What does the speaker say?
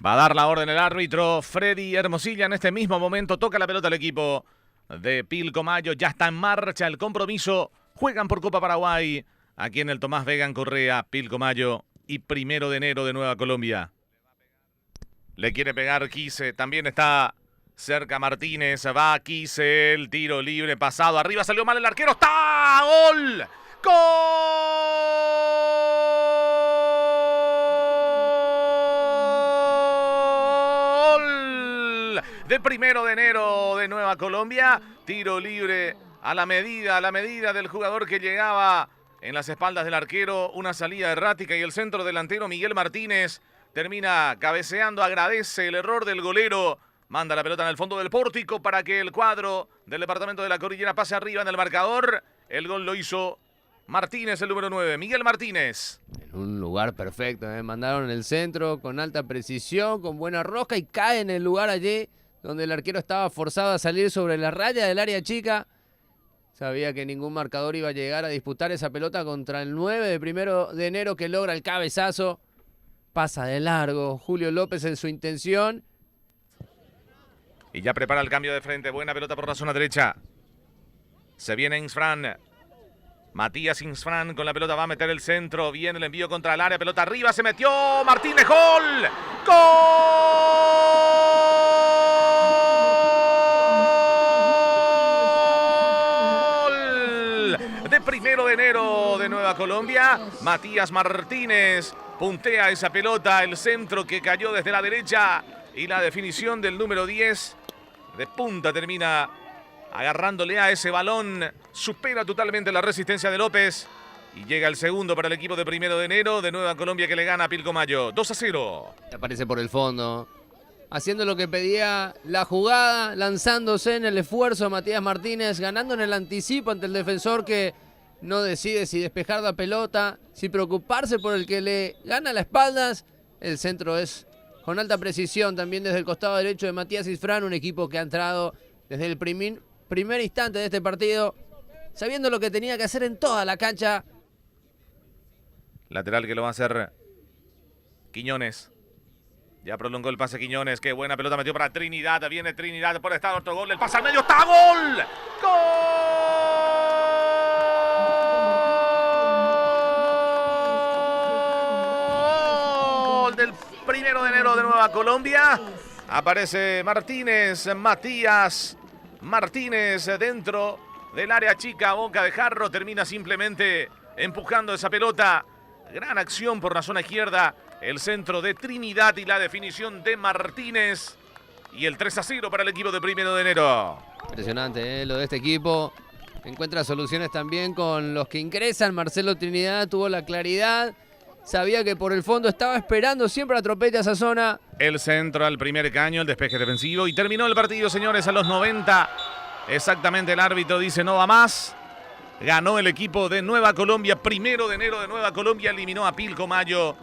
Va a dar la orden el árbitro Freddy Hermosilla. En este mismo momento toca la pelota al equipo de Pilcomayo. Ya está en marcha el compromiso. Juegan por Copa Paraguay. Aquí en el Tomás Vegan Correa, Pilcomayo y 1 de enero de Nueva Colombia. Le quiere pegar Quise. También está cerca Martínez. Va Quise. El tiro libre pasado. Arriba salió mal el arquero. ¡Está! ¡Gol! ¡Gol! De 1 de enero de Nueva Colombia. Tiro libre a la medida del jugador que llegaba en las espaldas del arquero. Una salida errática y el centro delantero Miguel Martínez termina cabeceando. Agradece el error del golero. Manda la pelota en el fondo del pórtico para que el cuadro del departamento de la Cordillera pase arriba en el marcador. El gol lo hizo Martínez, el número 9, Miguel Martínez. En un lugar perfecto, mandaron el centro con alta precisión, con buena rosca y cae en el lugar allí donde el arquero estaba forzado a salir sobre la raya del área chica. Sabía que ningún marcador iba a llegar a disputar esa pelota contra el 9 de 1 de enero que logra el cabezazo. Pasa de largo Julio López en su intención. Y ya prepara el cambio de frente. Buena pelota por la zona derecha. Se viene Insfran. Matías Insfran con la pelota va a meter el centro. Viene el envío contra el área. Pelota arriba. Se metió Martínez. ¡Gol! ¡Gol! De 1 de enero de Nueva Colombia. Matías Martínez puntea esa pelota. El centro que cayó desde la derecha. Y la definición del número 10 de punta termina agarrándole a ese balón. Supera totalmente la resistencia de López. Y llega el segundo para el equipo de 1 de enero de Nueva Colombia que le gana a Pilcomayo. 2-0. Aparece por el fondo. Haciendo lo que pedía la jugada. Lanzándose en el esfuerzo Matías Martínez. Ganando en el anticipo ante el defensor que no decide si despejar la pelota. Si preocuparse por el que le gana las espaldas. El centro es con alta precisión también desde el costado derecho de Matías Insfran, un equipo que ha entrado desde el primer instante de este partido, sabiendo lo que tenía que hacer en toda la cancha. Lateral que lo va a hacer Quiñones. Ya prolongó el pase Quiñones. Qué buena pelota metió para Trinidad. Viene Trinidad por estar otro gol. El pase al medio. ¡Está! ¡Gol! ¡Gol! Del 1 de enero de Nueva Colombia. Aparece Matías Martínez dentro del área chica. Boca de jarro. Termina simplemente empujando esa pelota. Gran acción por la zona izquierda. El centro de Trinidad y la definición de Martínez. Y el 3-0 para el equipo de 1 de enero. Impresionante, lo de este equipo. Encuentra soluciones también con los que ingresan. Marcelo Trinidad tuvo la claridad. Sabía que por el fondo estaba esperando siempre atropella esa zona. El centro al primer caño, el despeje defensivo. Y terminó el partido, señores, a los 90. Exactamente el árbitro dice no va más. Ganó el equipo de Nueva Colombia. 1 de enero de Nueva Colombia eliminó a Pilcomayo.